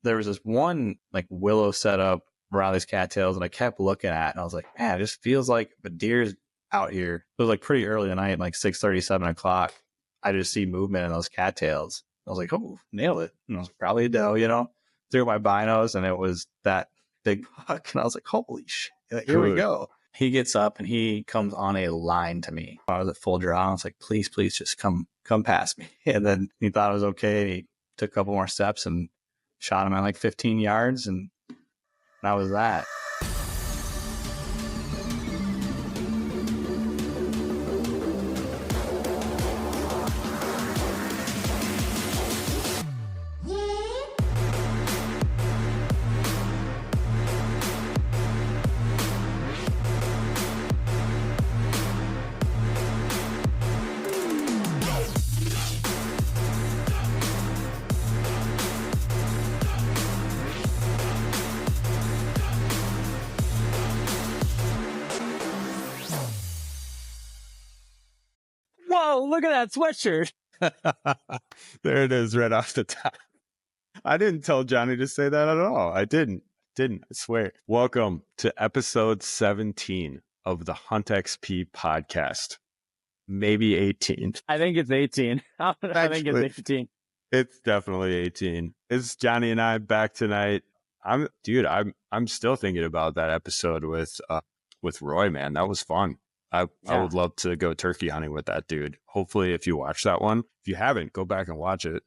there was this one like willow setup around these cattails, and I kept looking at it, and I was like, man, it just feels like a deer's out here. It was like pretty early at night, like 6:30, 7 o'clock. I just see movement in those cattails. I was like, oh, nailed it. And it was probably a doe, you know, through my binos, and it was that big buck. And I was like, holy shit, here we go. He gets up and he comes on a line to me. I was at full draw. I was like, please, just come past me. And then he thought it was okay. He took a couple more steps and shot him at like 15 yards. And that was that. Whoa, look at that sweatshirt. There it is right off the top. I didn't tell Jonny to say that at all. I didn't, I swear. Welcome to episode 17 of the Huntxp podcast. Maybe 18. I think it's 18. I think it's 18. It's definitely 18. It's Jonny and I back tonight. I'm still thinking about that episode with Roy, man. That was fun. I would love to go turkey hunting with that dude. Hopefully, if you watch that one, if you haven't, go back and watch it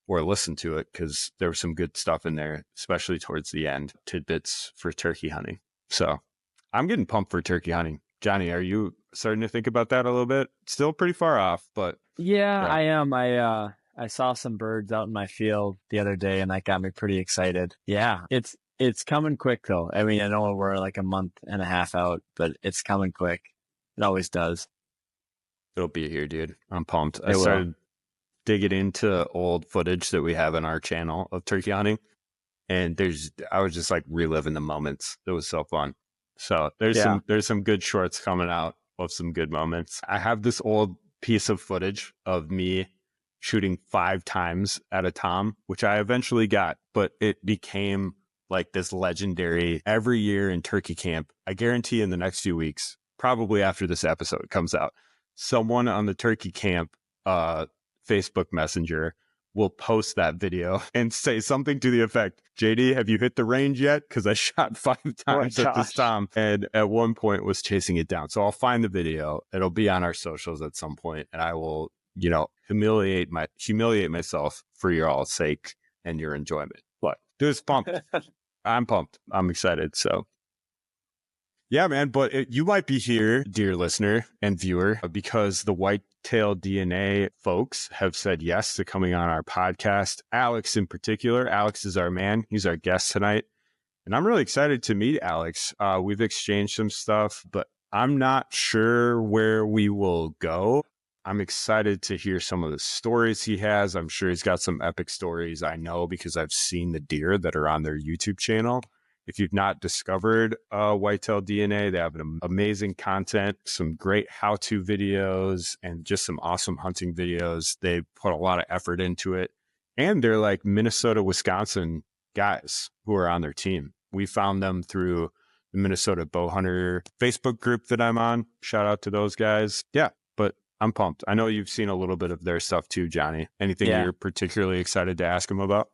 or listen to it, because there was some good stuff in there, especially towards the end, tidbits for turkey hunting. So I'm getting pumped for turkey hunting. Jonny, are you starting to think about that a little bit? Still pretty far off, but yeah. I am. I saw some birds out in my field the other day, and that got me pretty excited. Yeah, it's coming quick though. I mean, I know we're like a month and a half out, but it's coming quick. It always does. It'll be here, dude. I'm pumped. I started digging into old footage that we have on our channel of turkey hunting, and I was just like reliving the moments. It was so fun. So there's some good shorts coming out of some good moments. I have this old piece of footage of me shooting 5 times at a tom, which I eventually got, but it became like this legendary every year in turkey camp. I guarantee in the next few weeks, probably after this episode comes out, someone on the turkey camp Facebook Messenger will post that video and say something to the effect, JD, have you hit the range yet? Because I shot 5 times at this tom, and at one point was chasing it down. So I'll find the video. It'll be on our socials at some point, and I will, humiliate myself for your all's sake and your enjoyment. But dude, it's pumped. I'm pumped. I'm excited. So yeah, man, but you might be here, dear listener and viewer, because the Whitetail DNA folks have said yes to coming on our podcast. Alex in particular. Alex is our man. He's our guest tonight. And I'm really excited to meet Alex. We've exchanged some stuff, but I'm not sure where we will go. I'm excited to hear some of the stories he has. I'm sure he's got some epic stories. I know because I've seen the deer that are on their YouTube channel. If you've not discovered Whitetail DNA, they have an amazing content, some great how-to videos, and just some awesome hunting videos. They put a lot of effort into it. And they're like Minnesota, Wisconsin guys who are on their team. We found them through the Minnesota Bowhunter Facebook group that I'm on. Shout out to those guys. Yeah, but I'm pumped. I know you've seen a little bit of their stuff too, Jonny. Anything you're particularly excited to ask them about?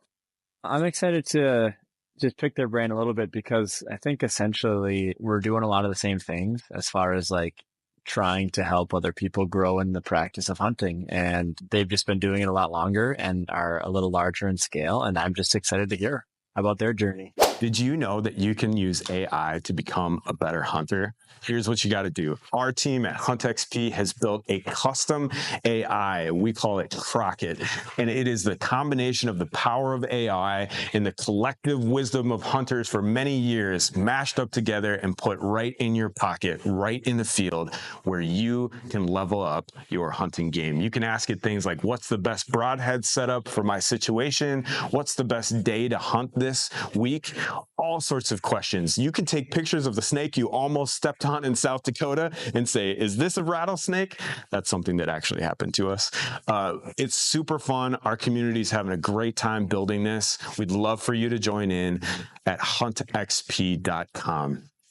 I'm excited to just pick their brain a little bit, because I think essentially we're doing a lot of the same things as far as like trying to help other people grow in the practice of hunting. And they've just been doing it a lot longer and are a little larger in scale. And I'm just excited to hear about their journey. Did you know that you can use AI to become a better hunter? Here's what you got to do. Our team at Huntxp has built a custom AI. We call it Crockett. And it is the combination of the power of AI and the collective wisdom of hunters for many years mashed up together and put right in your pocket, right in the field, where you can level up your hunting game. You can ask it things like, what's the best broadhead setup for my situation? What's the best day to hunt this week? all sorts of questions. You can take pictures of the snake you almost stepped on in South Dakota and say, is this a rattlesnake? That's something that actually happened to us. It's super fun. Our community is having a great time building this. We'd love for you to join in at huntxp.com.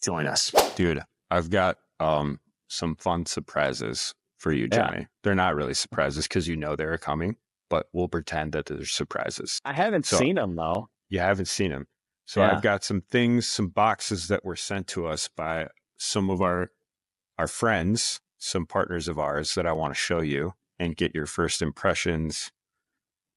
Join us. Dude, I've got some fun surprises for you, Johnny. They're not really surprises because you know they're coming, but we'll pretend that they're surprises. I haven't seen them, though. You haven't seen them. So I've got some things, some boxes that were sent to us by some of our friends, some partners of ours that I want to show you and get your first impressions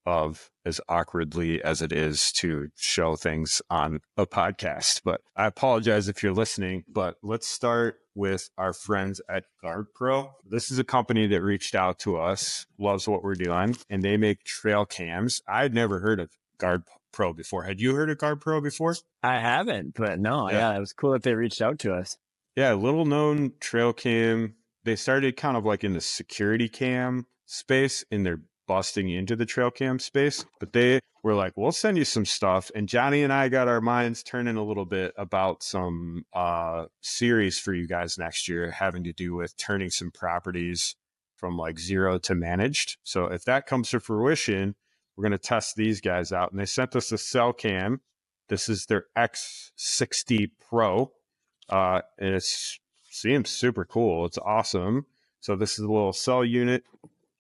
of, as awkwardly as it is to show things on a podcast. But I apologize if you're listening, but let's start with our friends at Guard Pro. This is a company that reached out to us, loves what we're doing, and they make trail cams. I'd never heard of Guard Pro before. Had you heard of Guard Pro before? I haven't, but no, it was cool that they reached out to us. Yeah, little known trail cam. They started kind of like in the security cam space, and they're busting into the trail cam space, but they were like, we'll send you some stuff. And Johnny and I got our minds turning a little bit about some series for you guys next year having to do with turning some properties from like 0 to managed. So if that comes to fruition, we're going to test these guys out. And they sent us a cell cam. This is their X60 Pro. And it seems super cool. It's awesome. So this is a little cell unit.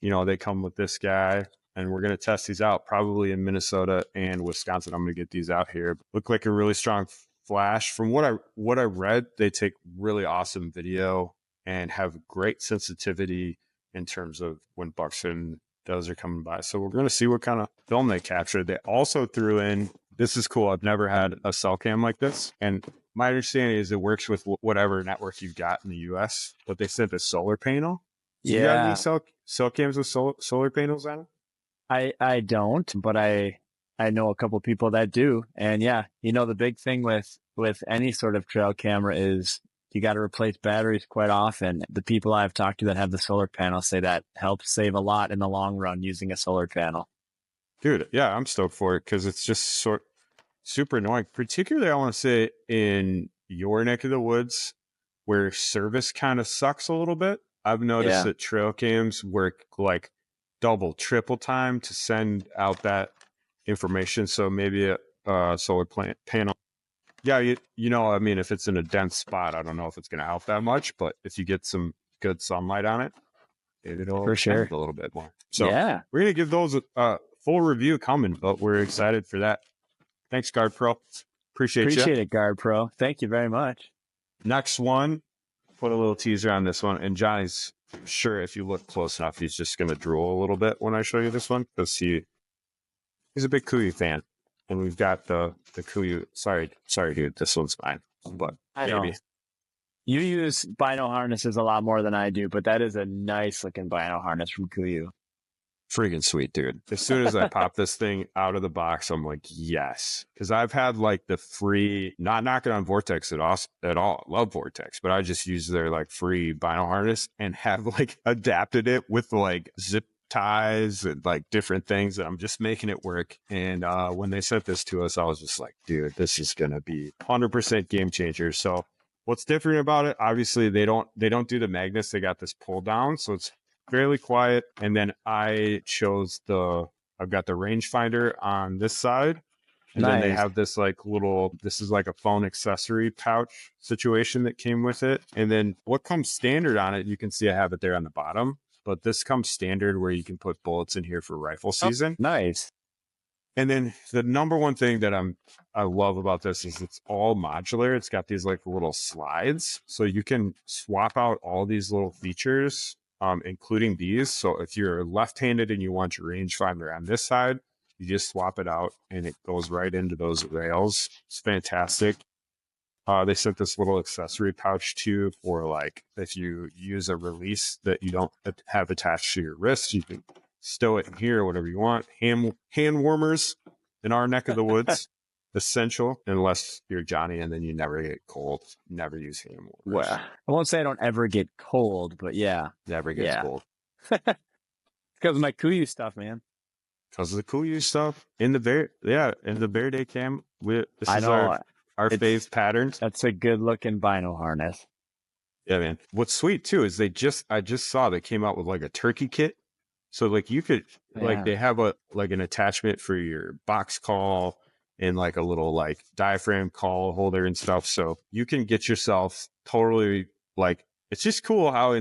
You know, they come with this guy, and we're going to test these out probably in Minnesota and Wisconsin. I'm going to get these out here. Look like a really strong flash. From what I read, they take really awesome video and have great sensitivity in terms of when bucks and does are coming by. So we're going to see what kind of film they captured. They also threw in, this is cool. I've never had a cell cam like this. And my understanding is it works with whatever network you've got in the US, but they sent a solar panel. Do you have any cell cams with solar panels on it? I don't, but I know a couple people that do. And yeah, you know, the big thing with any sort of trail camera is you got to replace batteries quite often. The people I've talked to that have the solar panel say that helps save a lot in the long run using a solar panel. Dude, yeah, I'm stoked for it because it's just super annoying. Particularly, I want to say in your neck of the woods where service kind of sucks a little bit. I've noticed that trail cams work like double, triple time to send out that information. So maybe a solar panel. Yeah, you know, I mean, if it's in a dense spot, I don't know if it's going to help that much. But if you get some good sunlight on it, it'll for sure a little bit more. So we're going to give those a full review coming, but we're excited for that. Thanks, Guard Pro. Appreciate it, Guard Pro. Thank you very much. Next one. Put a little teaser on this one, and Johnny's sure if you look close enough, he's just going to drool a little bit when I show you this one because he's a big Kuiu fan, and we've got the Kuiu. Sorry, dude, this one's mine, but maybe you use bino harnesses a lot more than I do, but that is a nice looking bino harness from Kuiu. Freaking sweet, dude. As soon as I pop this thing out of the box, I'm like, yes. Because I've had like the free, not knocking on Vortex at all. I love Vortex, but I just use their like free vinyl harness and have like adapted it with like zip ties and like different things. And I'm just making it work. And when they sent this to us, I was just like, dude, this is going to be 100% game changer. So what's different about it? Obviously, they don't do the magnets. They got this pull down. So it's fairly quiet. And then I've got the rangefinder on this side. And then they have this like this is like a phone accessory pouch situation that came with it. And then what comes standard on it, you can see I have it there on the bottom, but this comes standard where you can put bullets in here for rifle season. Nice. And then the number one thing that I love about this is it's all modular. It's got these like little slides. So you can swap out all these little features, including these. So if you're left-handed and you want your rangefinder on this side, you just swap it out and it goes right into those rails. It's fantastic. They sent this little accessory pouch too for like if you use a release that you don't have attached to your wrist, you can stow it in here, whatever you want. Hand warmers in our neck of the woods, essential unless you're Johnny and then you never get cold. Never use hand warmers. Well, I won't say I don't ever get cold, but yeah. Never gets cold. It's because of my Kuiu stuff, man. Because of the Kuiu stuff in the Bear Day cam. our phase patterns. That's a good looking vinyl harness. Yeah, man. What's sweet too is I just saw they came out with like a turkey kit. So like you could like they have an attachment for your box call and like a little like diaphragm call holder and stuff. So you can get yourself totally like, it's just cool how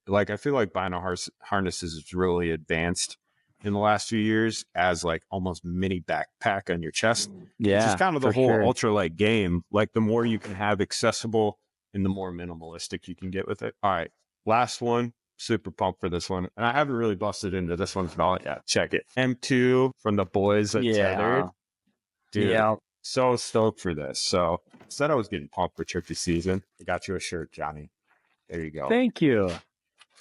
like I feel like vinyl harnesses is really advanced in the last few years as like almost mini backpack on your chest. Yeah. It's just kind of the whole sure. ultralight game. Like the more you can have accessible and the more minimalistic you can get with it. All right. Last one. Super pumped for this one. And I haven't really busted into this one at all yet. Check it. M2 from the boys at Tethered. Dude, so stoked for this. So I said I was getting pumped for turkey season. I got you a shirt, Jonny. There you go. Thank you.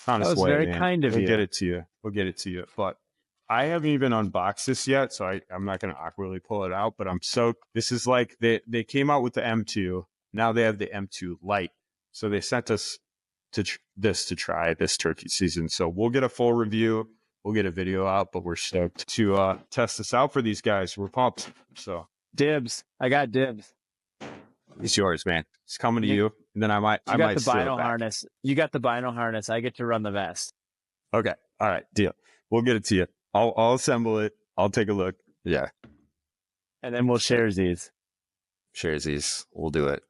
On that was way, very man. kind of we'll you. We'll get it to you. But I haven't even unboxed this yet, so I'm not going to awkwardly pull it out. But I'm so, this is like, they came out with the M2. Now they have the M2 Lite. So they sent us to try this turkey season. So we'll get a full review. We'll get a video out, but we're stoked to test this out for these guys. We're pumped. So dibs. I got dibs. It's yours, man. It's coming to you. And then I might the vinyl harness. You got the vinyl harness. I get to run the vest. Okay. All right. Deal. We'll get it to you. I'll assemble it. I'll take a look. Yeah. And then we'll share these. We'll do it.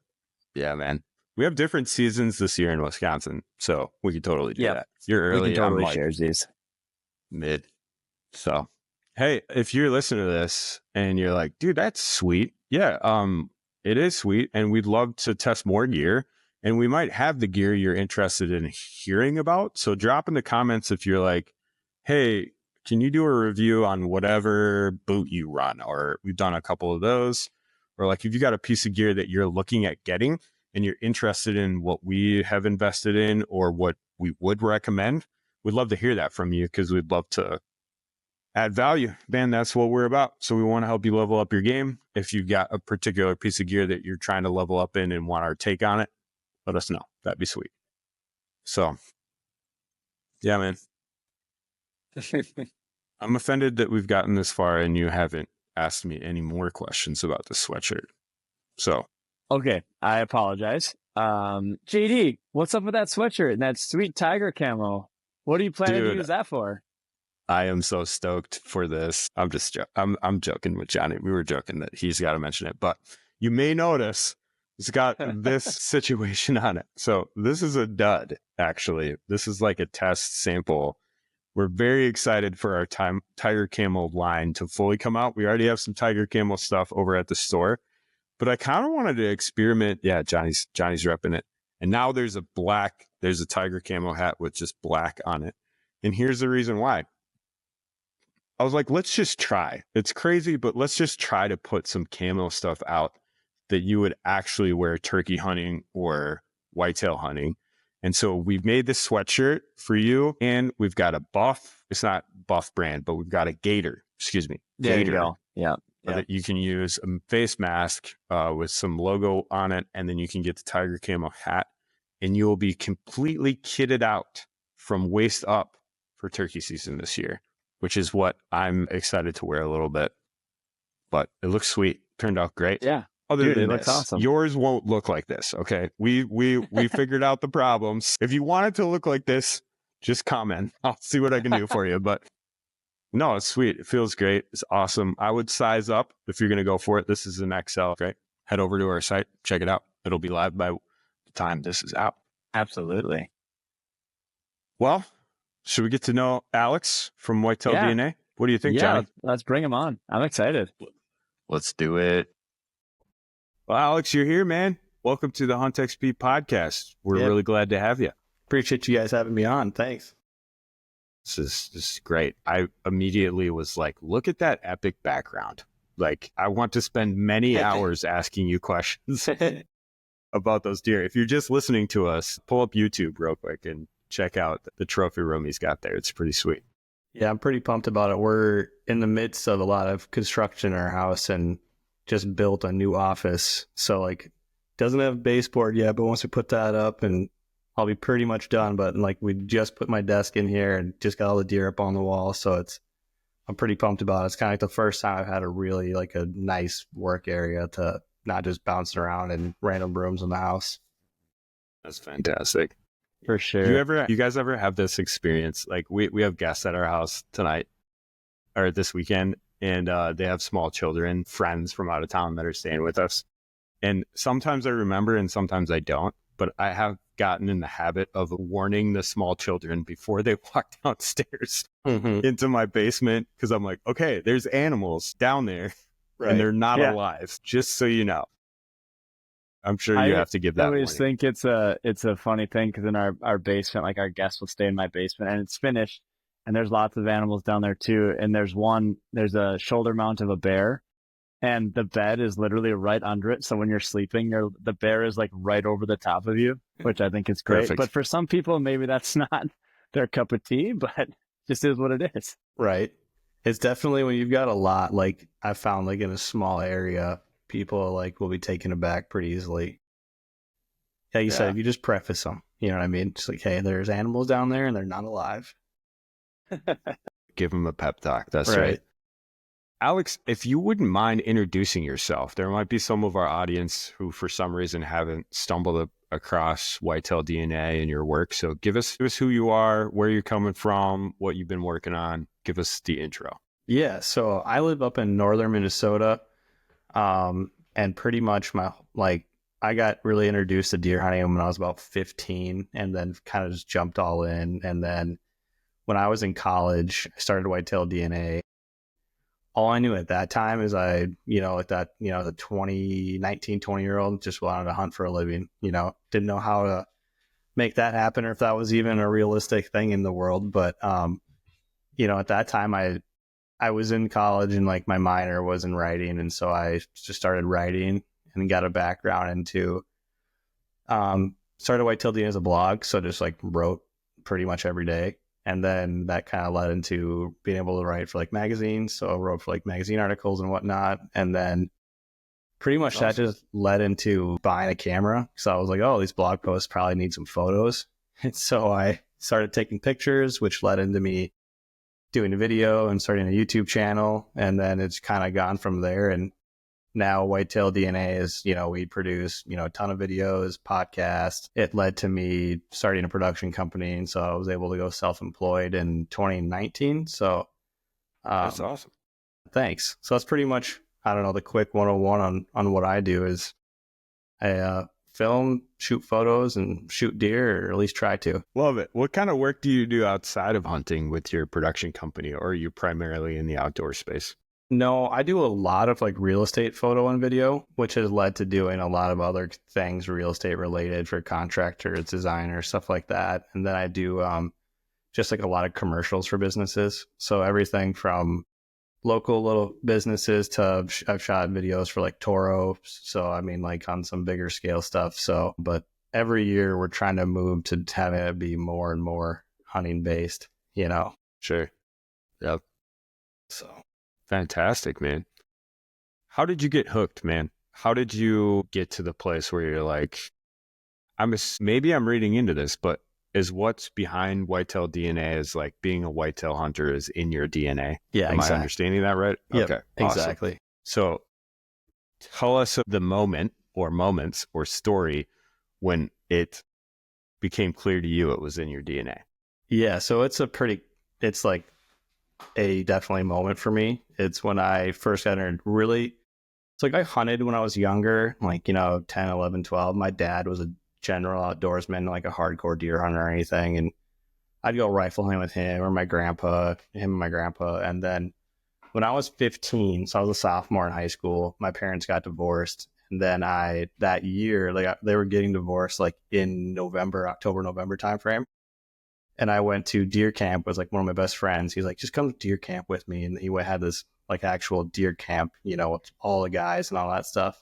Yeah, man. We have different seasons this year in Wisconsin, so we could totally do that. You're early. We can totally I'm share these. Mid. So, hey, if you're listening to this and you're like, dude, that's sweet. Yeah, it is sweet, and we'd love to test more gear, and we might have the gear you're interested in hearing about. So drop in the comments if you're like, hey, can you do a review on whatever boot you run? Or we've done a couple of those. Or like if you got a piece of gear that you're looking at getting, and you're interested in what we have invested in or what we would recommend, we'd love to hear that from you because we'd love to add value. Man, that's what we're about. So we want to help you level up your game. If you've got a particular piece of gear that you're trying to level up in and want our take on it, let us know. That'd be sweet. So, yeah, man. I'm offended that we've gotten this far and you haven't asked me any more questions about the sweatshirt. So, okay, I apologize. JD, what's up with that sweatshirt and that sweet tiger camo? What are you planning to use that for? I am so stoked for this. I'm joking with Jonny. We were joking that he's got to mention it, but you may notice it's got this situation on it. So this is a dud, actually. This is like a test sample. We're very excited for our tiger camo line to fully come out. We already have some tiger camo stuff over at the store. But I kind of wanted to experiment. Yeah, Johnny's repping it. And now there's a tiger camo hat with just black on it. And here's the reason why. I was like, let's just try. It's crazy, but let's just try to put some camo stuff out that you would actually wear turkey hunting or whitetail hunting. And so we've made this sweatshirt for you, and we've got a Buff. It's not Buff brand, but we've got a Gator. Excuse me. There you go. Yeah. That you can use a face mask with some logo on it, and then you can get the tiger camo hat, and you will be completely kitted out from waist up for turkey season this year, which is what I'm excited to wear a little bit. But it looks sweet. Turned out great. Yeah. Other than it looks awesome. Yours won't look like this. Okay. We figured out the problems. If you want it to look like this, just comment. I'll see what I can do for you. But no, it's sweet. It feels great. It's awesome. I would size up if you're going to go for it. This is an XL. Great. Head over to our site. Check it out. It'll be live by the time this is out. Absolutely. Well, should we get to know Alex from Whitetail DNA? What do you think, Jonny? Let's bring him on. I'm excited. Let's do it. Well, Alex, you're here, man. Welcome to the Huntxp podcast. We're really glad to have you. Appreciate you guys having me on. Thanks. This is great. I immediately was like, look at that epic background. Like, I want to spend many hours asking you questions about those deer. If you're just listening to us, pull up YouTube real quick and check out the trophy room he's got there. It's pretty sweet. Yeah, I'm pretty pumped about it. We're in the midst of a lot of construction in our house and just built a new office. So like, doesn't have baseboard yet, but once we put that up, and I'll be pretty much done. But like, we just put my desk in here and just got all the deer up on the wall. So I'm pretty pumped about it. It's kind of like the first time I've had a really like a nice work area to not just bouncing around in random rooms in the house. That's fantastic. For sure. You guys ever have this experience? Like we have guests at our house tonight or this weekend, and they have small children, friends from out of town that are staying with us. And sometimes I remember and sometimes I don't, but I have gotten in the habit of warning the small children before they walk downstairs into my basement, because I'm like, okay, there's animals down there and they're not alive, just so you know. I'm sure you have to give that I always warning. think it's a funny thing, because in our basement, like our guests will stay in my basement and it's finished, and there's lots of animals down there too. And there's a shoulder mount of a bear, and the bed is literally right under it. So when you're sleeping, the bear is like right over the top of you, which I think is great. Perfect. But for some people, maybe that's not their cup of tea, but just is what it is. Right. It's definitely when you've got a lot, like I found like in a small area, people like will be taken aback pretty easily. Like you said, if you just preface them, you know what I mean? Just like, hey, there's animals down there and they're not alive. Give them a pep talk. That's right. Alex, if you wouldn't mind introducing yourself, there might be some of our audience who for some reason haven't stumbled across Whitetail DNA and your work. So give us who you are, where you're coming from, what you've been working on. Give us the intro. Yeah, so I live up in northern Minnesota, and pretty much I got really introduced to deer hunting when I was about 15, and then kind of just jumped all in. And then when I was in college, I started Whitetail DNA. All I knew at that time is the 20-year-old just wanted to hunt for a living, didn't know how to make that happen or if that was even a realistic thing in the world. But, at that time I was in college and like my minor was in writing. And so I just started writing and got a background into, started Whitetail DNA as a blog. So just like wrote pretty much every day. And then that kind of led into being able to write for like magazines. So I wrote for like magazine articles and whatnot. And then pretty much that just led into buying a camera. So I was like, oh, these blog posts probably need some photos. And so I started taking pictures, which led into me doing a video and starting a YouTube channel. And then it's kind of gone from there. And now Whitetail DNA is, we produce, a ton of videos, podcasts. It led to me starting a production company. And so I was able to go self-employed in 2019. So that's awesome. Thanks. So that's pretty much, I don't know, the quick 101 on what I do is I film, shoot photos, and shoot deer, or at least try to. Love it. What kind of work do you do outside of hunting with your production company, or are you primarily in the outdoor space? No, I do a lot of like real estate photo and video, which has led to doing a lot of other things real estate related for contractors, designers, stuff like that. And then I do just like a lot of commercials for businesses. So everything from local little businesses to I've shot videos for like Toro. So I mean like on some bigger scale stuff. So, but every year we're trying to move to having it be more and more hunting based, Sure. Yep. So. Fantastic, man. How did you get hooked, man? How did you get to the place where you're like, maybe I'm reading into this, but is what's behind Whitetail DNA is like being a whitetail hunter is in your DNA? Yeah, Am I understanding that right? Yep, okay, awesome. Exactly. So tell us the moment or moments or story when it became clear to you it was in your DNA. Yeah, so it's like a definitely moment for me. It's when I first got into it's like I hunted when I was younger, like, 10, 11, 12. My dad was a general outdoorsman, like a hardcore deer hunter or anything. And I'd go rifle hunting with him or him and my grandpa. And then when I was 15, so I was a sophomore in high school, my parents got divorced. And then that year, they were getting divorced like in October, November timeframe. And I went to deer camp with like one of my best friends. He's like, just come to deer camp with me. And he had this like actual deer camp, with all the guys and all that stuff.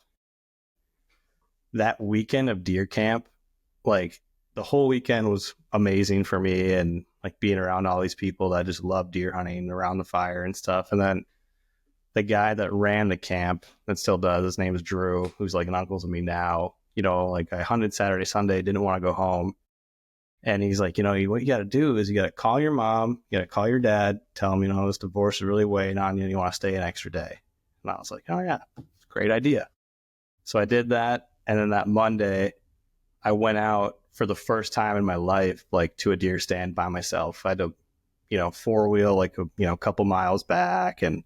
That weekend of deer camp, like the whole weekend was amazing for me. And like being around all these people that just love deer hunting around the fire and stuff. And then the guy that ran the camp that still does, his name is Drew, who's like an uncle to me now. Like I hunted Saturday, Sunday, didn't want to go home. And he's like, what you got to do is you got to call your mom, you got to call your dad, tell them, this divorce is really weighing on you and you want to stay an extra day. And I was like, oh yeah, great idea. So I did that. And then that Monday, I went out for the first time in my life, like to a deer stand by myself. I had to, 4-wheel, like, a couple miles back, and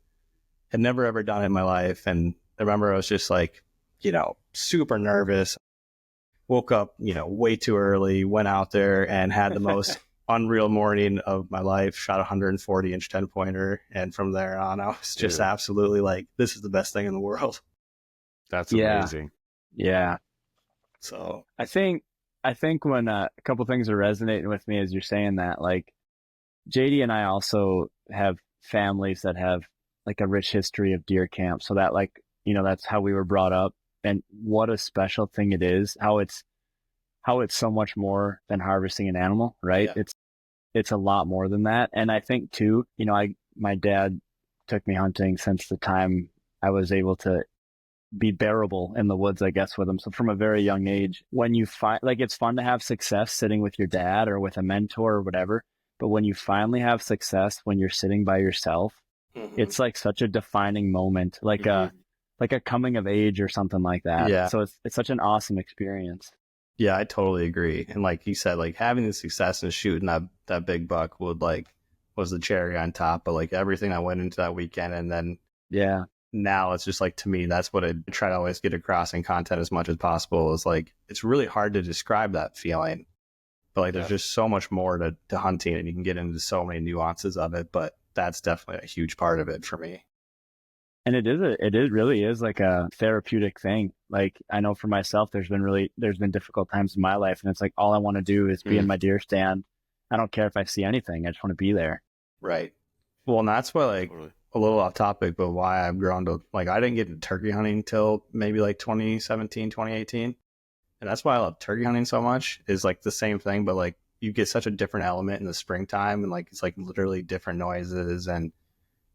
had never ever done it in my life. And I remember I was just like, super nervous. Woke up, way too early, went out there and had the most unreal morning of my life, shot a 140-inch 10-pointer. And from there on, I was just absolutely like, this is the best thing in the world. That's amazing. Yeah. So I think when a couple things are resonating with me as you're saying that, like JD and I also have families that have like a rich history of deer camp. So that, like, that's how we were brought up, and what a special thing it is, how it's so much more than harvesting an animal, right? Yeah. It's a lot more than that. And I think too, my dad took me hunting since the time I was able to be bearable in the woods, I guess, with him. So from a very young age, when you find, like, it's fun to have success sitting with your dad or with a mentor or whatever. But when you finally have success, when you're sitting by yourself, it's like such a defining moment, like a coming of age or something like that. Yeah. So it's such an awesome experience. Yeah, I totally agree. And like you said, like having the success and shooting that big buck was the cherry on top. But like everything that went into that weekend, and then now it's just like, to me, that's what I try to always get across in content as much as possible, is like, it's really hard to describe that feeling. But like there's just so much more to hunting, and you can get into so many nuances of it. But that's definitely a huge part of it for me. And it really is like a therapeutic thing. Like, I know for myself, there's been difficult times in my life, and it's like, all I want to do is be in my deer stand. I don't care if I see anything. I just want to be there. Right. Well, and that's why, like, a little off topic, but why I've grown to, like, I didn't get into turkey hunting until maybe like 2017, 2018. And that's why I love turkey hunting so much, is like the same thing, but like you get such a different element in the springtime, and like, it's like literally different noises, and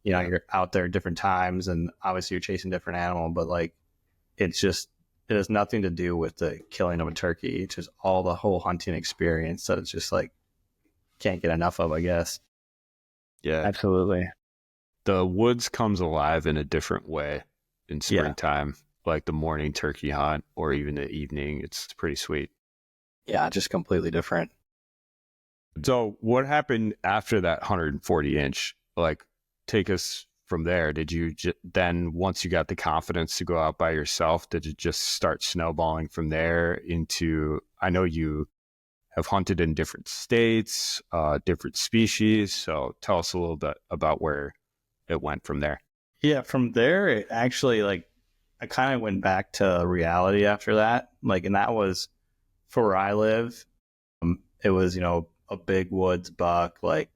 you're out there at different times, and obviously you're chasing different animal, but like, it has nothing to do with the killing of a turkey. It's just all the whole hunting experience that it's just like, can't get enough of, I guess. Yeah, absolutely. The woods comes alive in a different way in springtime, like the morning turkey hunt or even the evening. It's pretty sweet. Yeah, just completely different. So what happened after that 140-inch? Like, take us from there. Did you then, once you got the confidence to go out by yourself, did it just start snowballing from there into, I know you have hunted in different states, different species. So tell us a little bit about where it went from there. Yeah, from there, it actually, like, I kind of went back to reality after that. Like, and that was for where I live. It was, a big woods buck, like,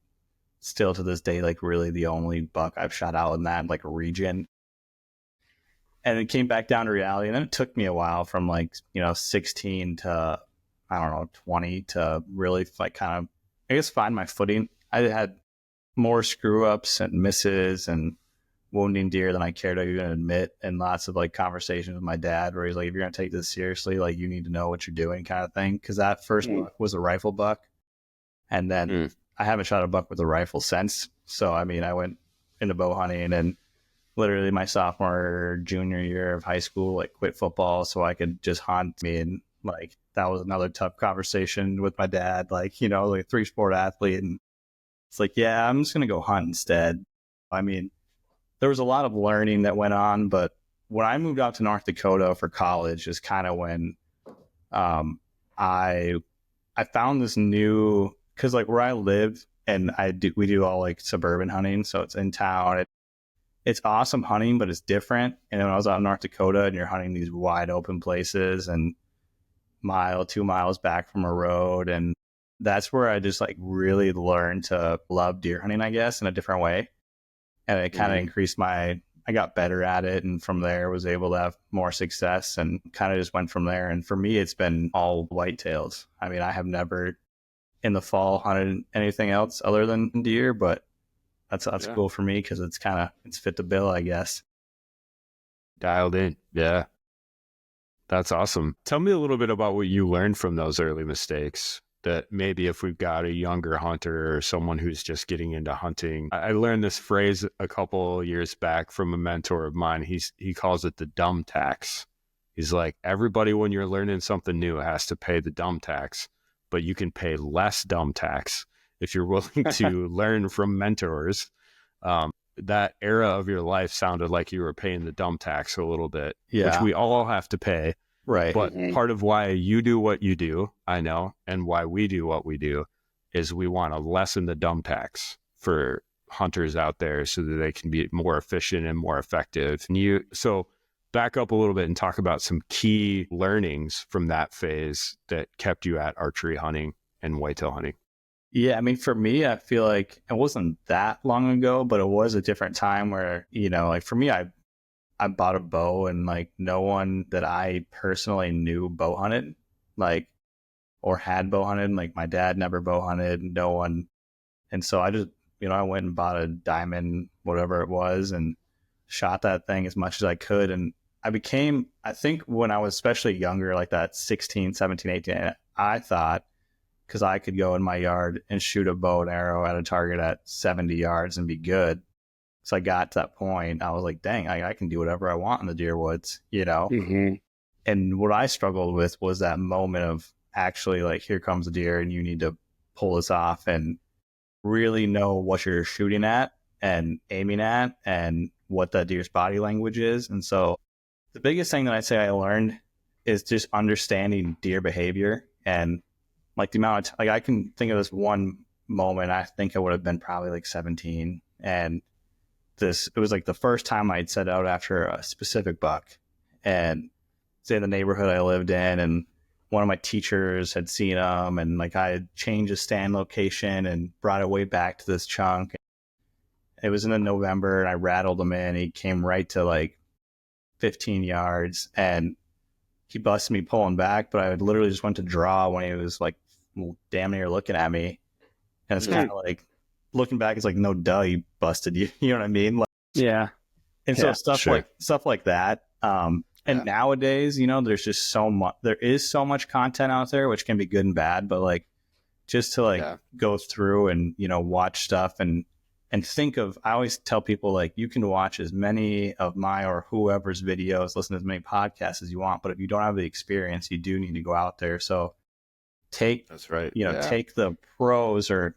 still to this day, like, really the only buck I've shot out in that, like, region. And it came back down to reality. And then it took me a while from, like, 16 to, I don't know, 20 to really, like, kind of, I guess, find my footing. I had more screw ups and misses and wounding deer than I care to even admit, and lots of like conversations with my dad where he's like, if you're going to take this seriously, like, you need to know what you're doing, kind of thing. Because that first buck was a rifle buck. And then I haven't shot a buck with a rifle since. So, I mean, I went into bow hunting, and literally my sophomore, junior year of high school, like, quit football so I could just hunt. And like, that was another tough conversation with my dad, like, like a 3-sport athlete. And it's like, yeah, I'm just going to go hunt instead. I mean, there was a lot of learning that went on, but when I moved out to North Dakota for college is kind of when I found this new, because like where I live, and we do all like suburban hunting, so it's in town. It's awesome hunting, but it's different. And when I was out in North Dakota, and you're hunting these wide open places and 2 miles back from a road, and that's where I just like really learned to love deer hunting, I guess, in a different way. And it kind of increased I got better at it. And from there was able to have more success, and kind of just went from there. And for me, it's been all whitetails. I mean, I have never in the fall hunted anything else other than deer, but that's cool for me, because it's fit the bill, I guess. Dialed in. Yeah. That's awesome. Tell me a little bit about what you learned from those early mistakes, that maybe if we've got a younger hunter or someone who's just getting into hunting. I learned this phrase a couple years back from a mentor of mine. He calls it the dumb tax. He's like, everybody, when you're learning something new, has to pay the dumb tax, but you can pay less dumb tax if you're willing to learn from mentors. That era of your life sounded like you were paying the dumb tax a little bit, which we all have to pay. Right. But part of why you do what you do, I know, and why we do what we do is we want to lessen the dumb tax for hunters out there so that they can be more efficient and more effective. And so back up a little bit and talk about some key learnings from that phase that kept you at archery hunting and whitetail hunting. Yeah, I mean, for me, I feel like it wasn't that long ago, but it was a different time where, like for me, I bought a bow and like no one that I personally knew bow hunted, like, or had bow hunted. Like my dad never bow hunted, no one. And so I just, I went and bought a diamond, whatever it was, and shot that thing as much as I could. And I think when I was especially younger, like that 16, 17, 18, I thought, because I could go in my yard and shoot a bow and arrow at a target at 70 yards and be good. So I got to that point, I was like, dang, I can do whatever I want in the deer woods, Mm-hmm. And what I struggled with was that moment of actually like, here comes a deer and you need to pull this off and really know what you're shooting at and aiming at and what that deer's body language is. And so the biggest thing that I'd say I learned is just understanding deer behavior and like the amount of I can think of this one moment. I think I would have been probably like 17. And it was like the first time I'd set out after a specific buck and say the neighborhood I lived in. And one of my teachers had seen him and like I had changed his stand location and brought it way back to this chunk. It was in November and I rattled him in. He came right to like 15 yards and he busted me pulling back, but I literally just went to draw when he was like damn near looking at me. And it's kind of like looking back, it's like, no, duh, you busted you. You know what I mean? Like, yeah. And so stuff like that. And nowadays, there's just there is so much content out there, which can be good and bad, but like just to go through and, watch stuff and think of, I always tell people like, you can watch as many of my or whoever's videos, listen to as many podcasts as you want, but if you don't have the experience, you do need to go out there. So take the pros or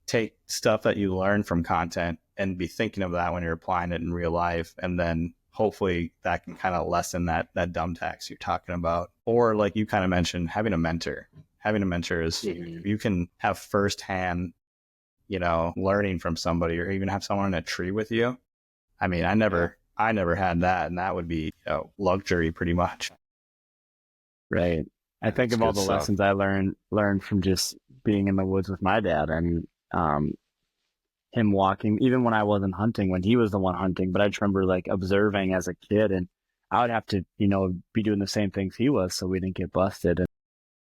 take stuff that you learn from content and be thinking of that when you're applying it in real life. And then hopefully that can kind of lessen that dumb tax you're talking about. Or like you kind of mentioned, having a mentor is, if you can have firsthand, learning from somebody or even have someone in a tree with you. I mean, I never had that, and that would be luxury pretty much. Right. I think of all the lessons I learned from just being in the woods with my dad and him walking, even when I wasn't hunting, when he was the one hunting, but I just remember like observing as a kid and I would have to, be doing the same things he was so we didn't get busted. And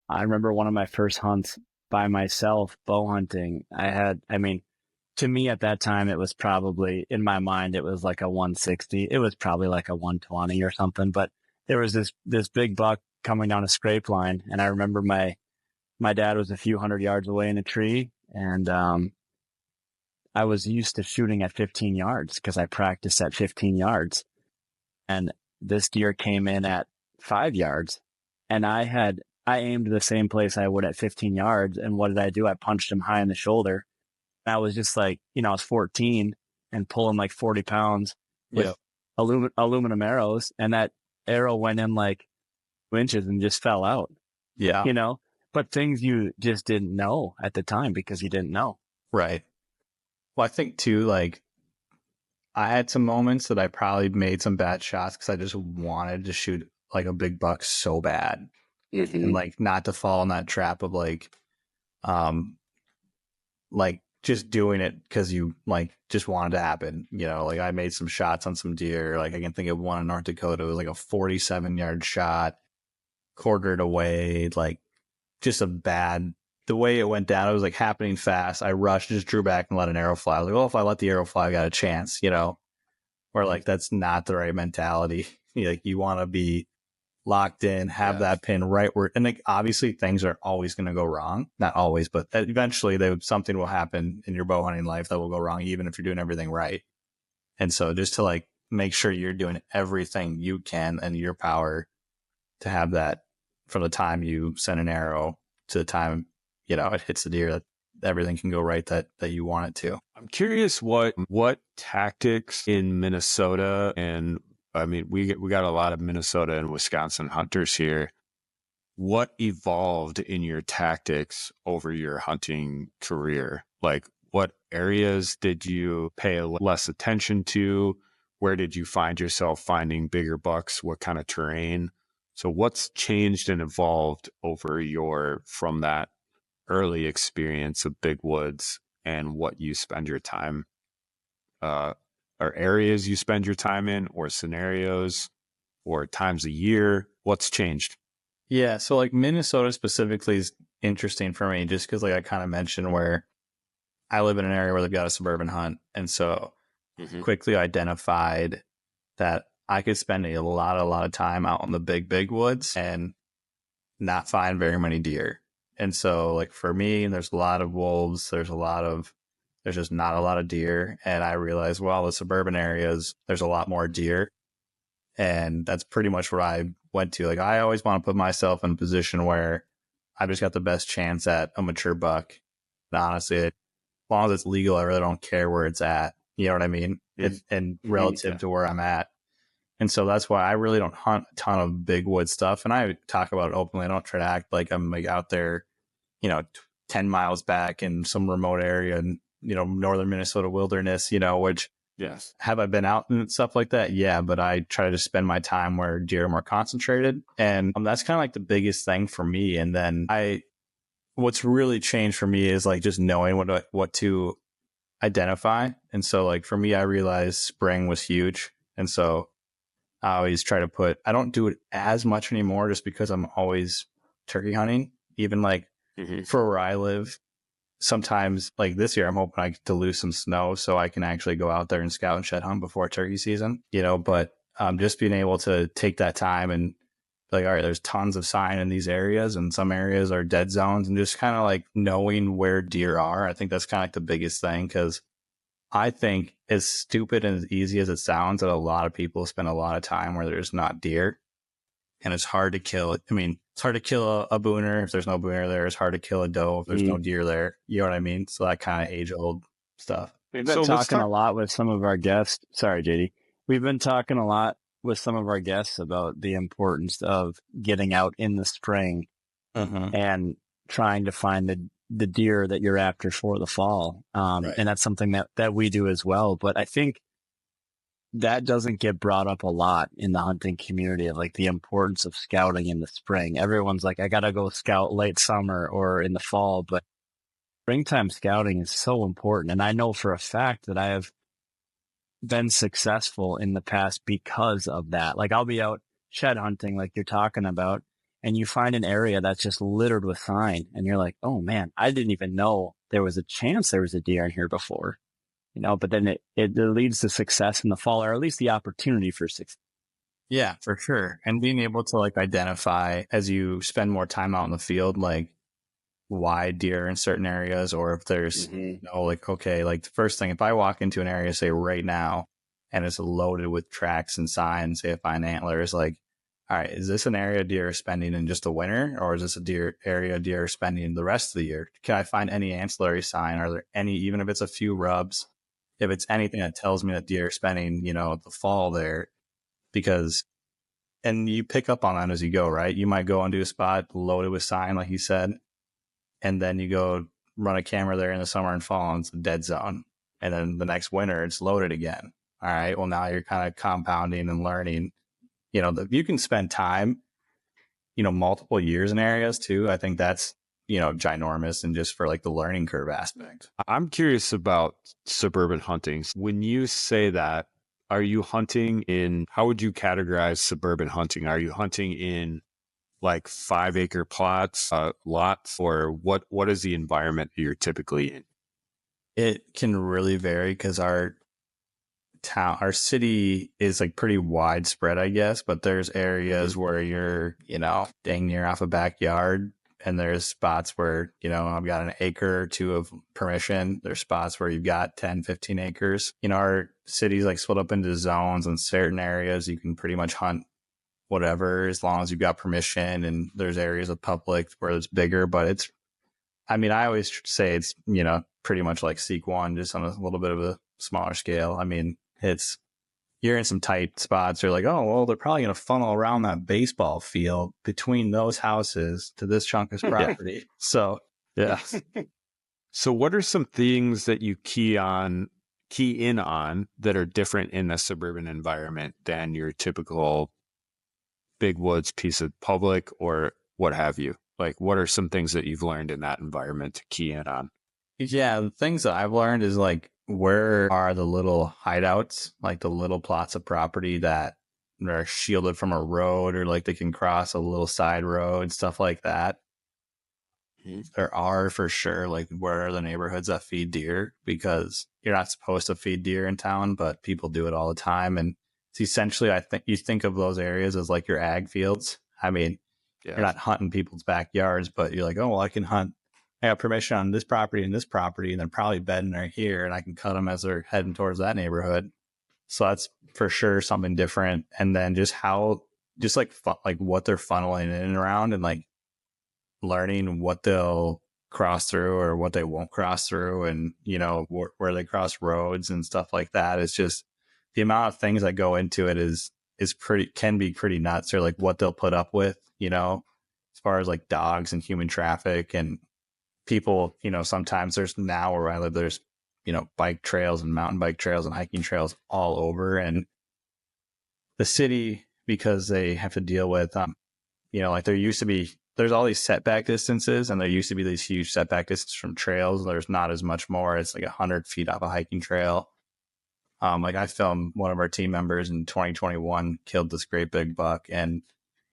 I remember one of my first hunts by myself, bow hunting. To me at that time, it was probably, in my mind, it was like a 160. It was probably like a 120 or something, but there was this big buck coming down a scrape line. And I remember my dad was a few hundred yards away in a tree. And, I was used to shooting at 15 yards because I practiced at 15 yards. And this deer came in at 5 yards and I aimed the same place I would at 15 yards. And what did I do? I punched him high in the shoulder. And I was just like, I was 14 and pulling like 40 pounds with aluminum arrows. And that arrow went in like 2 inches and just fell out. Yeah. But things you just didn't know at the time because you didn't know. Right. Well, I think too, like I had some moments that I probably made some bad shots because I just wanted to shoot like a big buck so bad. And like not to fall in that trap of like just doing it because you like just wanted to happen. Like I made some shots on some deer. Like I can think of one in North Dakota. It was like a 47-yard shot, quartered away, like just the way it went down, it was like happening fast. I rushed, just drew back and let an arrow fly. I was like, well, if I let the arrow fly, I got a chance, or like, that's not the right mentality. Like you want to be locked in, have that pin right where, and like, obviously things are always going to go wrong. Not always, but eventually something will happen in your bow hunting life that will go wrong, even if you're doing everything right. And so just to like make sure you're doing everything you can and your power to have that from the time you send an arrow to the time, you know, it hits the deer, that everything can go right that you want it to. I'm curious what tactics in Minnesota, and I mean, we got a lot of Minnesota and Wisconsin hunters here. What evolved in your tactics over your hunting career? Like, what areas did you pay less attention to? Where did you find yourself finding bigger bucks? What kind of terrain? So what's changed and evolved from that early experience of big woods and what you spend your time, or areas you spend your time in, or scenarios, or times a year? What's changed? Yeah. So like Minnesota specifically is interesting for me just because like I kind of mentioned where I live in an area where they've got a suburban hunt. And so quickly identified that I could spend a lot of time out in the big woods and not find very many deer. And so like for me, there's a lot of wolves. There's just not a lot of deer. And I realized, well, the suburban areas, there's a lot more deer. And that's pretty much what I went to. Like, I always want to put myself in a position where I just got the best chance at a mature buck. And honestly, as long as it's legal, I really don't care where it's at. You know what I mean? And relative to where I'm at. And so that's why I really don't hunt a ton of big wood stuff. And I talk about it openly. I don't try to act like I'm like out there, you know, 10 miles back in some remote area in, you know, northern Minnesota wilderness, you know, which, yes. Have I been out and stuff like that? Yeah, but I try to spend my time where deer are more concentrated. And that's kind of like the biggest thing for me. And then what's really changed for me is like just knowing what to identify. And so like for me, I realized spring was huge. And so I always try to I don't do it as much anymore just because I'm always turkey hunting. Even like for where I live, sometimes like this year, I'm hoping I get to lose some snow so I can actually go out there and scout and shed hunt before turkey season, you know, but just being able to take that time and like, all right, there's tons of sign in these areas and some areas are dead zones, and just kind of like knowing where deer are. I think that's kind of like the biggest thing, because I think, as stupid and as easy as it sounds, that a lot of people spend a lot of time where there's not deer, and it's hard to kill it. I mean, it's hard to kill a booner if there's no booner there. It's hard to kill a doe if there's no deer there. You know what I mean? So that kind of age-old stuff. We've been talking a lot with some of our guests. Sorry, JD. We've been talking a lot with some of our guests about the importance of getting out in the spring and trying to find the deer that you're after for the fall. Right. And that's something that we do as well. But I think that doesn't get brought up a lot in the hunting community, of like the importance of scouting in the spring. Everyone's like, I got to go scout late summer or in the fall, but springtime scouting is so important. And I know for a fact that I have been successful in the past because of that. Like, I'll be out shed hunting like you're talking about, and you find an area that's just littered with sign, and you're like, oh man, I didn't even know there was a chance there was a deer in here before, you know, but then it leads to success in the fall, or at least the opportunity for success. Yeah, for sure. And being able to like identify as you spend more time out in the field, like why deer in certain areas, or if there's like, okay, like the first thing, if I walk into an area, say right now, and it's loaded with tracks and signs, say I find antlers, like, all right, is this an area deer are spending in just the winter, or is this a area deer are spending the rest of the year? Can I find any ancillary sign? Are there any, even if it's a few rubs, if it's anything that tells me that deer are spending, you know, the fall there? Because, and you pick up on that as you go, right? You might go onto a spot loaded with sign, like you said, and then you go run a camera there in the summer and fall, and it's a dead zone. And then the next winter, it's loaded again. All right, well, now you're kind of compounding and learning. You know, you can spend time, you know, multiple years in areas too. I think that's, you know, ginormous, and just for like the learning curve aspect. I'm curious about suburban hunting. When you say that, are you hunting in, how would you categorize suburban hunting? Are you hunting in like 5 acre plots, lots, or what is the environment you're typically in? It can really vary, because our city is like pretty widespread, I guess, but there's areas where you're, you know, dang near off a backyard, and there's spots where, you know, I've got an acre or two of permission. There's spots where you've got 10, 15 acres. You know, our city's like split up into zones, and certain areas you can pretty much hunt whatever, as long as you've got permission, and there's areas of public where it's bigger, but I always say it's, pretty much like Seek One, just on a little bit of a smaller scale. I mean, you're in some tight spots. You're like, oh, well, they're probably going to funnel around that baseball field between those houses to this chunk of property. So, yeah. So what are some things that you key in on that are different in the suburban environment than your typical big woods piece of public or what have you? Like, what are some things that you've learned in that environment to key in on? Yeah, the things that I've learned is like, where are the little hideouts, like the little plots of property that are shielded from a road, or like they can cross a little side road, stuff like that. There are for sure, like, where are the neighborhoods that feed deer? Because you're not supposed to feed deer in town, but people do it all the time. And it's essentially, I think you think of those areas as like your ag fields. I mean, you're not hunting people's backyards, but you're like, oh, well, I can hunt. I have permission on this property and this property, and they're probably bedding right here, and I can cut them as they're heading towards that neighborhood. So that's for sure something different. And then just what they're funneling in and around, and like learning what they'll cross through or what they won't cross through, and where they cross roads and stuff like that. It's just the amount of things that go into it can be pretty nuts, or like what they'll put up with, as far as like dogs and human traffic and people. Sometimes now where I live, there's bike trails and mountain bike trails and hiking trails all over, and the city, because they have to deal with like there's all these setback distances, and there used to be these huge setback distances from trails. There's not as much more. It's like 100 feet off a hiking trail. Like I filmed one of our team members in 2021 killed this great big buck, and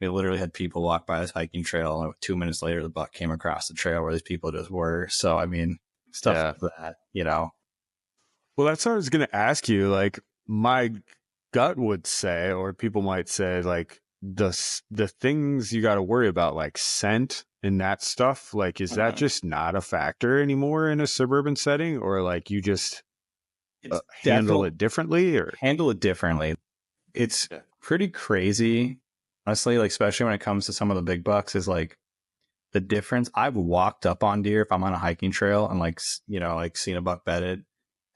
we literally had people walk by this hiking trail, and 2 minutes later, the buck came across the trail where these people just were. So, I mean, stuff like that, Well, that's what I was going to ask you. Like, my gut would say, or people might say, like, the things you got to worry about, like scent and that stuff, like, is that just not a factor anymore in a suburban setting, or like you just handle it differently? Or handle it differently. It's pretty crazy, honestly, like, especially when it comes to some of the big bucks, is like the difference. I've walked up on deer if I'm on a hiking trail and like seen a buck bedded.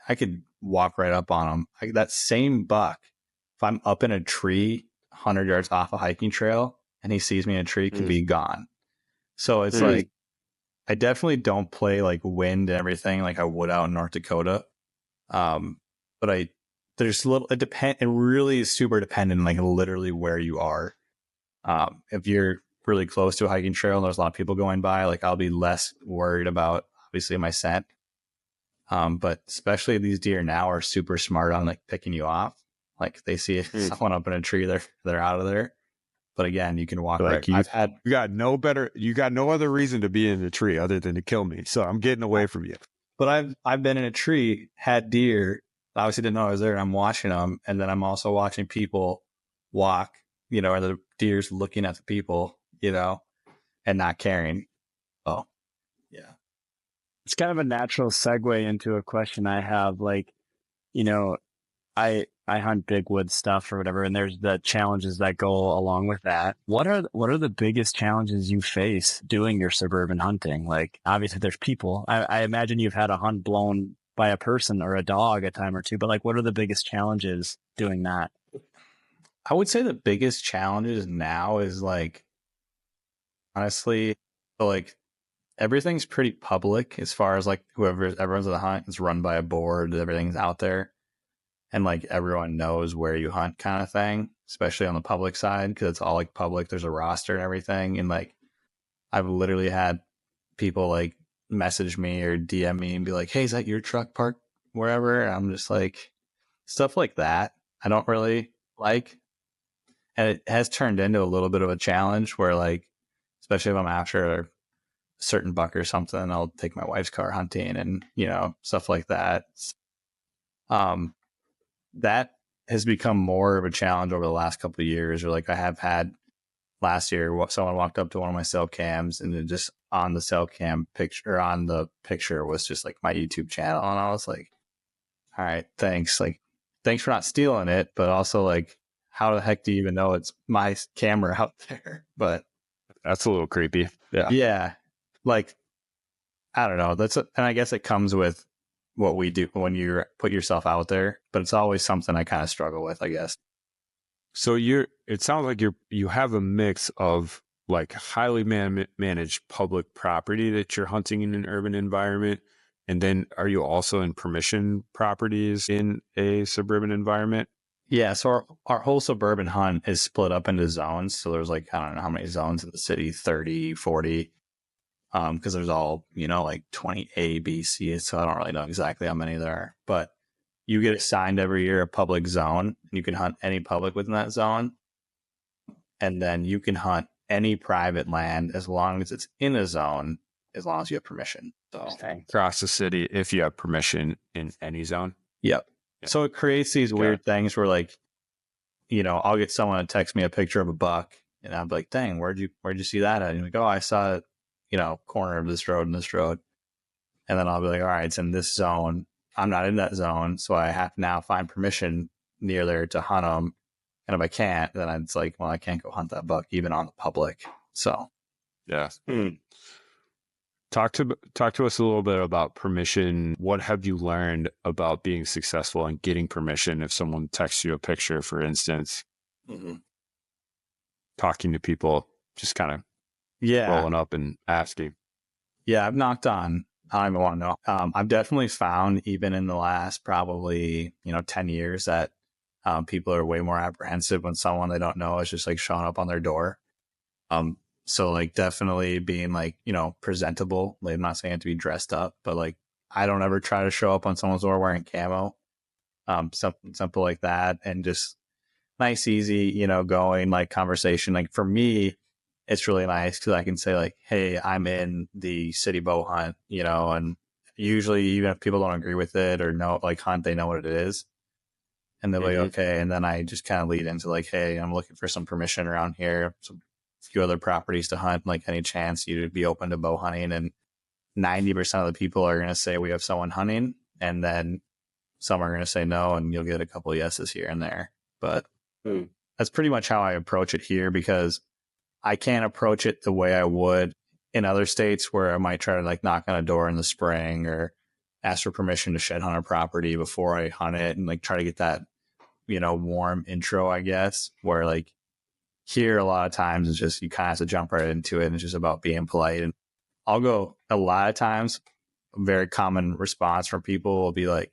I could walk right up on them. That same buck, if I'm up in a tree 100 yards off a hiking trail and he sees me in a tree, can be gone. So it's like, I definitely don't play like wind and everything like I would out in North Dakota. But there's it really is super dependent, like literally where you are. If you're really close to a hiking trail and there's a lot of people going by, like I'll be less worried about obviously my scent. But especially these deer now are super smart on like picking you off. Like they see someone up in a tree, they're out of there. But again, you can walk like right. You got no other reason to be in the tree other than to kill me. So I'm getting away from you. But I've been in a tree, had deer, obviously didn't know I was there, and I'm watching them, and then I'm also watching people walk, and the deer's looking at the people, and not caring. Oh, yeah. It's kind of a natural segue into a question I have. Like, I hunt big wood stuff or whatever, and there's the challenges that go along with that. What are the biggest challenges you face doing your suburban hunting? Like, obviously there's people. I imagine you've had a hunt blown by a person or a dog a time or two, but like, what are the biggest challenges doing that? I would say the biggest challenges now is like, honestly, like everything's pretty public as far as like everyone's at the hunt is run by a board, everything's out there. And like everyone knows where you hunt kind of thing, especially on the public side, because it's all like public. There's a roster and everything. And like, I've literally had people like message me or DM me and be like, hey, is that your truck parked wherever? And I'm just like, stuff like that I don't really like. And it has turned into a little bit of a challenge where like, especially if I'm after a certain buck or something, I'll take my wife's car hunting and, stuff like that. That has become more of a challenge over the last couple of years. Or like I have had last year, someone walked up to one of my cell cams, and then just on the cell cam picture, on the picture was just like my YouTube channel. And I was like, all right, thanks. Like, thanks for not stealing it. But also like, how the heck do you even know it's my camera out there? But that's a little creepy. Yeah. Like, I don't know. And I guess it comes with what we do when you put yourself out there, but it's always something I kind of struggle with, I guess. So it sounds like you have a mix of like highly managed public property that you're hunting in an urban environment. And then are you also in permission properties in a suburban environment? Yeah. So our whole suburban hunt is split up into zones. So there's like, I don't know how many zones in the city, 30, 40. Because there's all, like 20 A, B, C. So I don't really know exactly how many there are, but you get assigned every year a public zone. You can hunt any public within that zone. And then you can hunt any private land as long as it's in a zone, as long as you have permission. So across the city, if you have permission in any zone. Yep. Yeah. So it creates these weird things where like, I'll get someone to text me a picture of a buck and I'm like, dang, where'd you see that at? And you're like, oh, I saw it, corner of this road and this road. And then I'll be like, all right, it's in this zone. I'm not in that zone. So I have to now find permission near there to hunt them. And if I can't, then it's like, well, I can't go hunt that buck even on the public. So, yeah. Talk to us a little bit about permission. What have you learned about being successful in getting permission if someone texts you a picture, for instance? Mm-hmm. Talking to people, just kind of rolling up and asking. Yeah, I've knocked on. I don't even want to know. I've definitely found even in the last probably, 10 years that people are way more apprehensive when someone they don't know is just like showing up on their door. So like definitely being like, presentable. Like, I'm not saying to be dressed up, but like I don't ever try to show up on someone's door wearing camo. Something simple like that. And just nice, easy, going like conversation. Like for me, it's really nice because I can say like, hey, I'm in the city bow hunt, and usually even if people don't agree with it or know like hunt, they know what it is. And they're like, okay. And then I just kind of lead into like, hey, I'm looking for some permission around here. Some few other properties to hunt, like any chance you'd be open to bow hunting. And 90% of the people are going to say we have someone hunting. And then some are going to say no, and you'll get a couple of yeses here and there. But that's pretty much how I approach it here because I can't approach it the way I would in other states where I might try to like knock on a door in the spring or ask for permission to shed hunt a property before I hunt it and like try to get that, warm intro, I guess, where like here a lot of times it's just you kind of have to jump right into it and it's just about being polite. And I'll go a lot of times, a very common response from people will be like,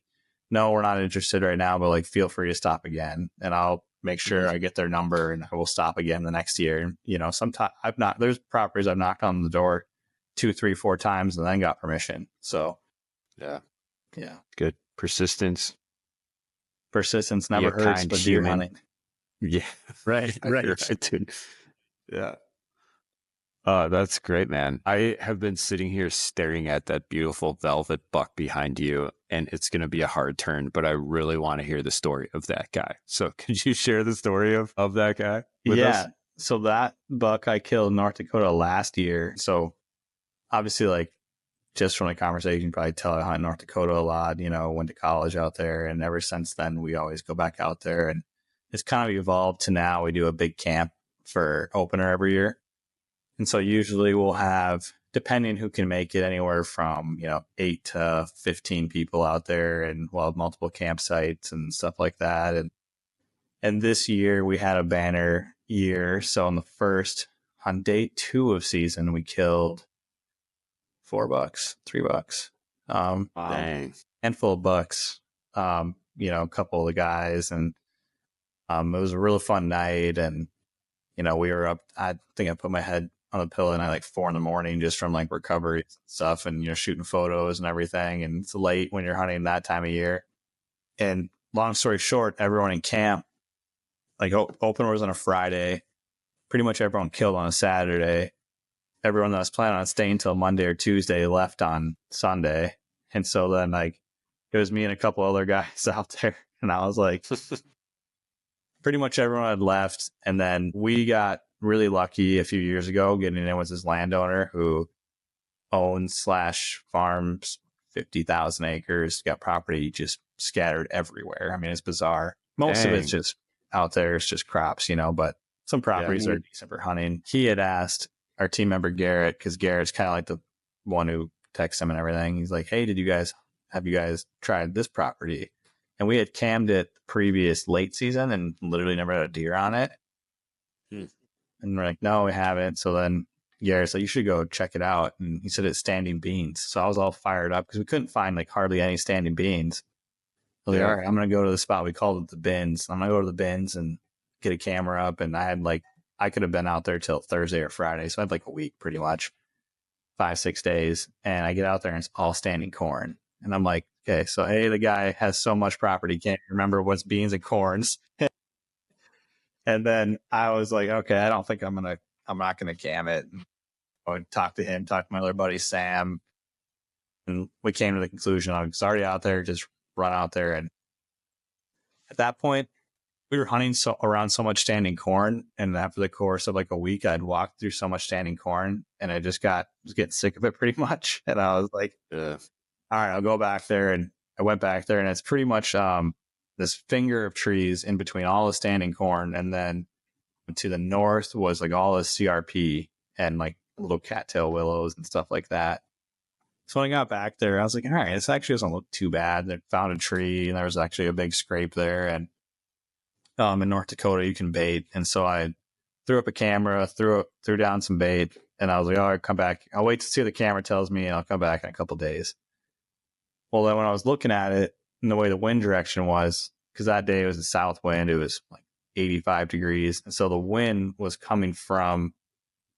no, we're not interested right now, but like feel free to stop again. And I'll make sure I get their number and I will stop again the next year. Sometimes there's properties I've knocked on the door 2, 3, 4 times and then got permission. So yeah. Good. Persistence never hurts, but deer hunting. Yeah. Right. Right, dude. Yeah. That's great, man. I have been sitting here staring at that beautiful velvet buck behind you, and it's going to be a hard turn, but I really want to hear the story of that guy. So could you share the story of that guy with us? So that buck I killed in North Dakota last year. So obviously, like, just from the conversation, you can probably tell I hunt North Dakota a lot, went to college out there. And ever since then, we always go back out there. And it's kind of evolved to now we do a big camp for opener every year. And so usually we'll have, depending who can make it, anywhere from, 8 to 15 people out there, and we'll have multiple campsites and stuff like that. And this year we had a banner year. So on day 2 of season, we killed 4 bucks, 3 bucks, Dang. handful of bucks, a couple of the guys. And it was a really fun night. And, we were up, I think I put my head on the pillow at like 4 a.m. just from like recovery stuff and, shooting photos and everything. And it's late when you're hunting that time of year. And long story short, everyone in camp, like opener was on a Friday, pretty much everyone killed on a Saturday. Everyone that was planning on staying until Monday or Tuesday left on Sunday. And so then like it was me and a couple other guys out there. And I was like, pretty much everyone had left. And then we got really lucky a few years ago getting in with this landowner who owns / farms 50,000 acres, got property just scattered everywhere. I mean, it's bizarre. Most of it's just out there is just crops, but some properties are decent for hunting. He had asked our team member Garrett, because Garrett's kind of like the one who texts him and everything. He's like, hey, have you guys tried this property? And we had cammed it the previous late season and literally never had a deer on it. And we're like, no, we haven't. So then Garrett's like, you should go check it out. And he said it's standing beans. So I was all fired up because we couldn't find like hardly any standing beans. I was like, all right, I'm going to go to the spot. We called it the bins. I'm going to go to the bins and get a camera up. And I could have been out there till Thursday or Friday. So I had like a week pretty much, 5-6 days. And I get out there and it's all standing corn. And I'm like, okay, so the guy has so much property, can't remember what's beans and corns. And then I was like, okay, I don't think I'm not gonna cam it. And I would talk to my other buddy Sam, and we came to the conclusion I was already out there, just run out there. And at that point, we were hunting around so much standing corn, and after the course of like a week, I'd walked through so much standing corn, and I just was getting sick of it pretty much. And I was like, all right, I'll go back there. And I went back there, and it's pretty much this finger of trees in between all the standing corn, and then to the north was like all the CRP and like little cattail willows and stuff like that. So when I got back there, I was like, all right, this actually doesn't look too bad. I found a tree, and there was actually a big scrape there. And in North Dakota, you can bait. And so I threw up a camera, threw down some bait, and I was like, all right, come back. I'll wait to see what the camera tells me, and I'll come back in a couple of days. Well, then when I was looking at it, and the way the wind direction was, because that day it was a south wind, it was like 85 degrees. And so the wind was coming from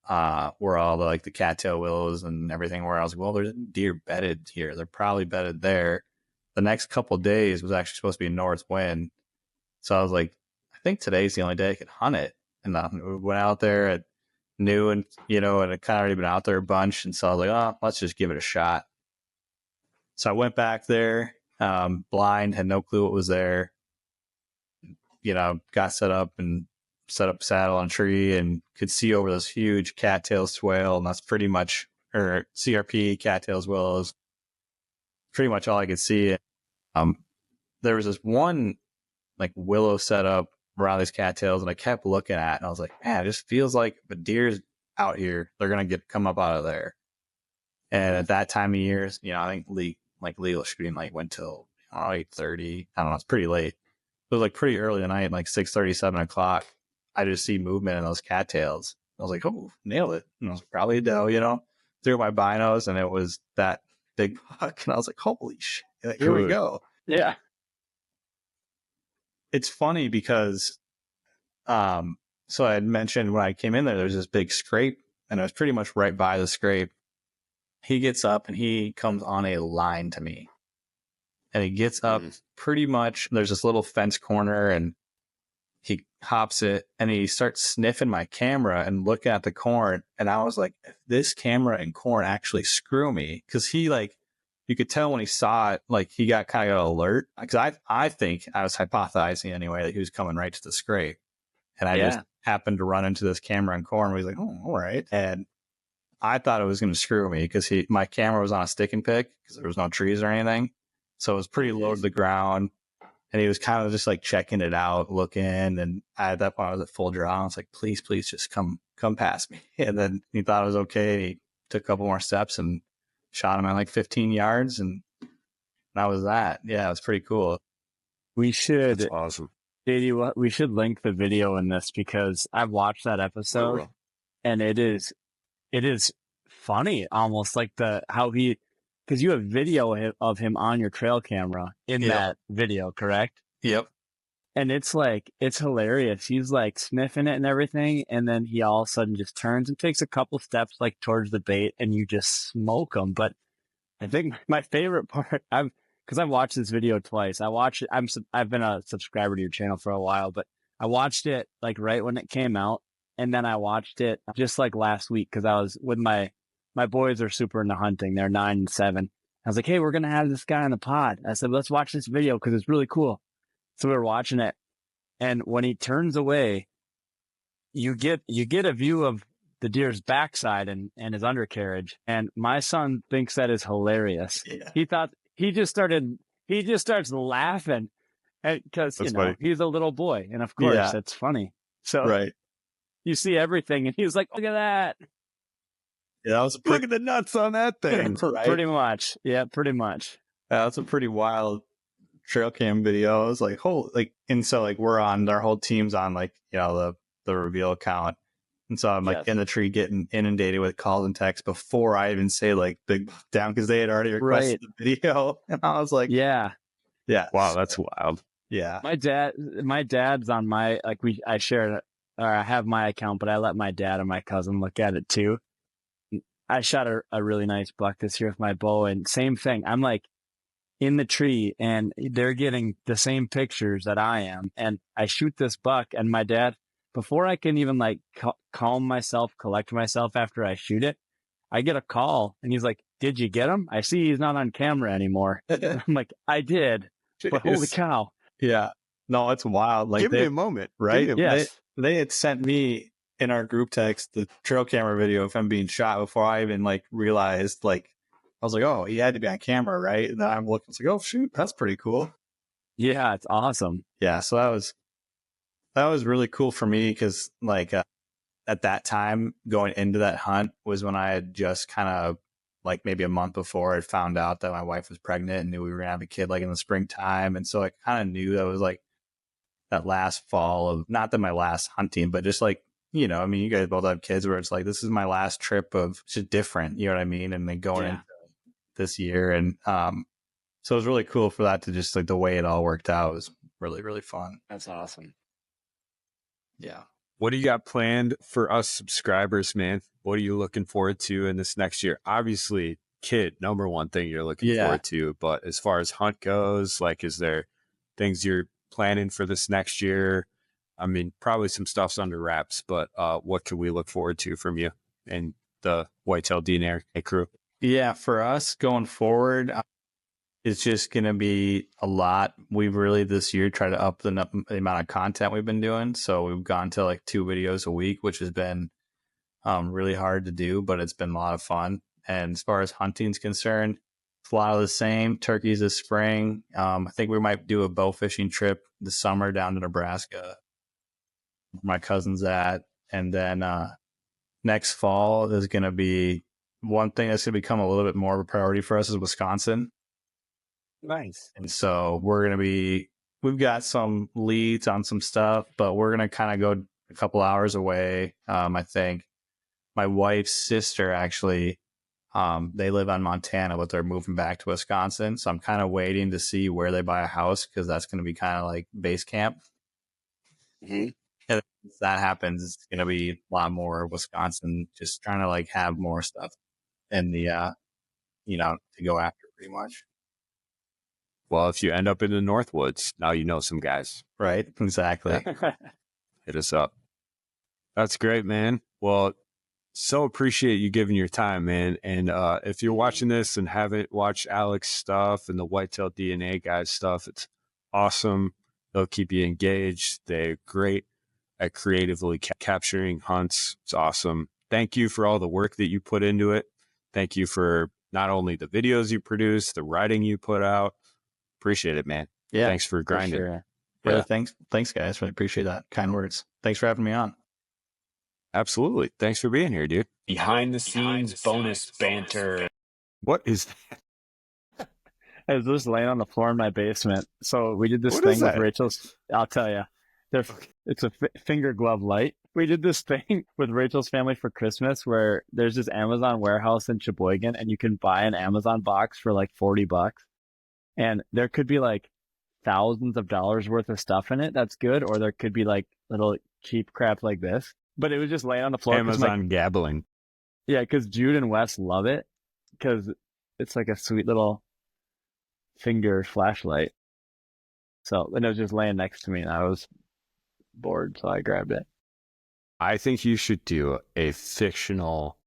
where all the cattail willows and everything, where I was like, well, there's deer bedded here. They're probably bedded there. The next couple of days was actually supposed to be a north wind. So I was like, I think today's the only day I could hunt it. And we went out there at noon, and it kind of already been out there a bunch. And so I was like, oh, let's just give it a shot. So I went back there, blind, had no clue what was there. Got set up saddle on a tree and could see over this huge cattail swale. And that's pretty much, or CRP, cattails, willows, pretty much all I could see. There was this one like willow set up around these cattails, and I kept looking at it, and I was like, man, it just feels like if a deer's out here, they're going to come up out of there. And at that time of year, I think legal shooting went till 8:30. I don't know. It's pretty late. It was pretty early at night, 6:30, 7 o'clock. I just see movement in those cattails. I was like, oh, nailed it. And it was probably a doe, through my binos, and it was that big buck. And I was like, holy shit, here we go. Yeah. It's funny because, so I had mentioned when I came in there was this big scrape, and I was pretty much right by the scrape. He gets up and he comes on a line to me. And he gets up pretty much, there's this little fence corner, and he hops it and he starts sniffing my camera and looking at the corn. And I was like, if this camera and corn actually screw me, because he you could tell when he saw it, he got kind of alert. Because I think I was hypothesizing anyway that he was coming right to the scrape. And I just happened to run into this camera and corn. He's like, oh, all right. And I thought it was going to screw me because my camera was on a stick and pick because there was no trees or anything. So it was pretty low to the ground. And he was kind of just checking it out, looking. And at that point, I was at full draw. I was like, please, just come past me. And then he thought it was okay. And he took a couple more steps and shot him at 15 yards. And that was that. Yeah, it was pretty cool. We should. That's awesome. JD, we should link the video in this because I've watched that episode and it is funny, almost because you have video of him on your trail camera in that video, correct? Yep. And it's hilarious. He's sniffing it and everything. And then he all of a sudden just turns and takes a couple steps towards the bait and you just smoke him. But I think my favorite part, because I've watched this video twice. I watched it. I've been a subscriber to your channel for a while, but I watched it right when it came out. And then I watched it just last week because I was with my boys are super into hunting. They're 9 and 7. I was like, hey, we're going to have this guy on the pod. I said, let's watch this video because it's really cool. So we were watching it. And when he turns away, you get a view of the deer's backside and his undercarriage. And my son thinks that is hilarious. Yeah. He starts laughing. Because, That's funny. he's a little boy. And of course, Yeah. it's funny. So Right. you see everything. And he's like, look at that. Yeah, that was a Look pretty, at the nuts on that thing. right? Pretty much. Yeah, pretty much. That's a pretty wild trail cam video. I was like, and so like we're on, our whole team's on like, the reveal account. And so I'm like Yes. in the tree getting inundated with calls and texts before I even say like big buck down, because they had already requested the video. And I was like, Yeah. Wow, that's wild. Yeah. My dad's on my, I shared it, or I have my account, but I let my dad and my cousin look at it too. I shot a really nice buck this year with my bow, and same thing. I'm like in the tree and they're getting the same pictures that I am. And I shoot this buck, and my dad, before I can even like calm myself, collect myself after I shoot it, I get a call and he's like, did you get him? I see he's not on camera anymore. I'm like, I did, but holy cow. Yeah. No, it's wild. Like Give me a moment. right? Give me a Yes. They had sent me in our group text the trail camera video of him being shot before I even like realized, like, I was like, oh, he had to be on camera, right? And then I'm looking, it's like, oh shoot, that's pretty cool. Yeah, it's awesome. Yeah, so that was really cool for me, because like at that time going into that hunt was when I had just kind of like maybe a month before I found out that my wife was pregnant and knew we were gonna have a kid like in the springtime. And so I kind of knew that was like that last fall of, not that my last hunting, but just like, you guys both have kids, where it's like, this is my last trip of just different, you know what I mean? And then going into this year. And so it was really cool for that to just like the way it all worked out was really, really fun. That's awesome. Yeah. What do you got planned for us subscribers, man? What are you looking forward to in this next year? Obviously, kid, number one thing you're looking forward to. But as far as hunt goes, like, is there things you're planning for this next year? I mean, probably some stuff's under wraps, but what can we look forward to from you and the Whitetail DNA crew? Yeah, for us going forward, it's just going to be a lot. We've really this year tried to up the amount of content we've been doing. So we've gone to like 2 videos a week, which has been really hard to do, but it's been a lot of fun. And as far as hunting's concerned, it's a lot of the same. Turkeys this spring. I think we might do a bow fishing trip this summer down to Nebraska, where my cousin's at. And then next fall, there's going to be one thing that's going to become a little bit more of a priority for us is Wisconsin. Nice. And so we've got some leads on some stuff, but we're going to kind of go a couple hours away. I think my wife's sister actually, they live on Montana, but they're moving back to Wisconsin. So I'm kind of waiting to see where they buy a house, because that's going to be kind of like base camp. Mm-hmm. And if that happens, it's going to be a lot more Wisconsin, just trying to like have more stuff in the, to go after pretty much. Well, if you end up in the Northwoods, now you know some guys. Right. Exactly. Hit us up. That's great, man. Well, so appreciate you giving your time, man. And if you're watching this and haven't watched Alex stuff and the Whitetail DNA guys stuff, it's awesome. They'll keep you engaged. They're great at creatively capturing hunts. It's awesome. Thank you for all the work that you put into it. Thank you for not only the videos you produce, the writing you put out. Appreciate it, man. Yeah. Thanks for grinding. Sure. Yeah. Thanks, guys. Really appreciate that. Kind words. Thanks for having me on. Absolutely. Thanks for being here, dude. Behind the scenes bonus banter. What is that? I was just laying on the floor in my basement. So we did this What thing is with that? Rachel's. I'll tell you. It's a finger glove light. We did this thing with Rachel's family for Christmas where there's this Amazon warehouse in Sheboygan, and you can buy an Amazon box for like $40. And there could be like thousands of dollars worth of stuff in it. That's good. Or there could be like little cheap crap like this. But it was just laying on the floor. Amazon gabbling. Yeah, because Jude and Wes love it because it's like a sweet little finger flashlight. So, and it was just laying next to me, and I was bored, so I grabbed it. I think you should do a fictional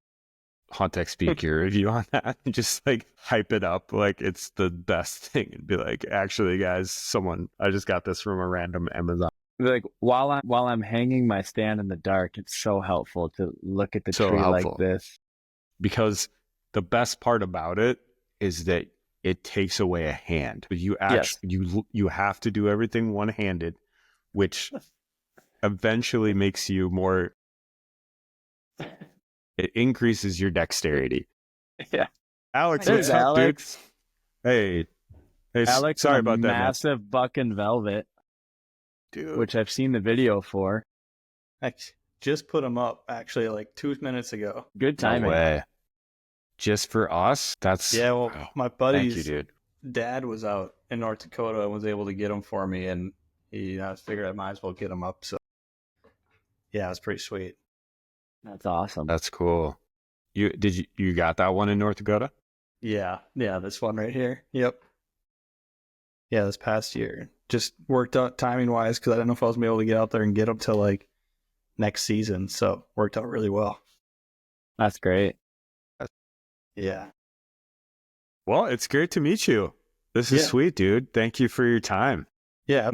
Huntxp gear review on that and just like hype it up like it's the best thing and be like, actually, guys, I just got this from a random Amazon. Like while I'm hanging my stand in the dark, it's so helpful to look at the tree like this. Because the best part about it is that it takes away a hand. But you actually you have to do everything one-handed, which eventually makes you more. It increases your dexterity. Yeah. Alex, There's what's up, Alex. dude? Hey, Alex, sorry about that, man. massive buck and velvet, Dude. which I've seen the video for. I just put him up actually like 2 minutes ago. Good No timing. way. Just for us? That's Yeah, well, wow. my Thank buddy's you, dude. dad was out in North Dakota and was able to get him for me, and I figured I might as well get him up. So yeah, it was pretty sweet. That's awesome. That's cool. You got that one in North Dakota? Yeah, this one right here. Yep. Yeah, this past year just worked out timing wise because I didn't know if I was gonna be able to get out there and get him till like next season. So worked out really well. That's great. Yeah. Well, it's great to meet you. This is sweet, dude. Thank you for your time. Yeah.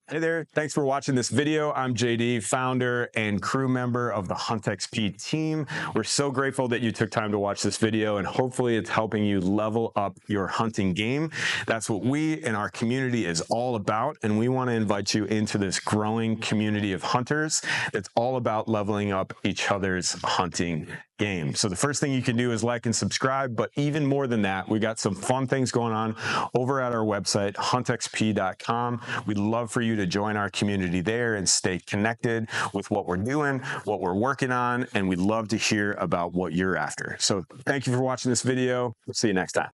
Hey there, thanks for watching this video. I'm JD, founder and crew member of the Huntxp team. We're so grateful that you took time to watch this video, and hopefully it's helping you level up your hunting game. That's what we in our community is all about, and we want to invite you into this growing community of hunters that's all about leveling up each other's hunting game. So the first thing you can do is like and subscribe, but even more than that, we got some fun things going on over at our website, huntxp.com. We'd love for you to join our community there and stay connected with what we're doing, what we're working on, and we'd love to hear about what you're after. So thank you for watching this video. We'll see you next time.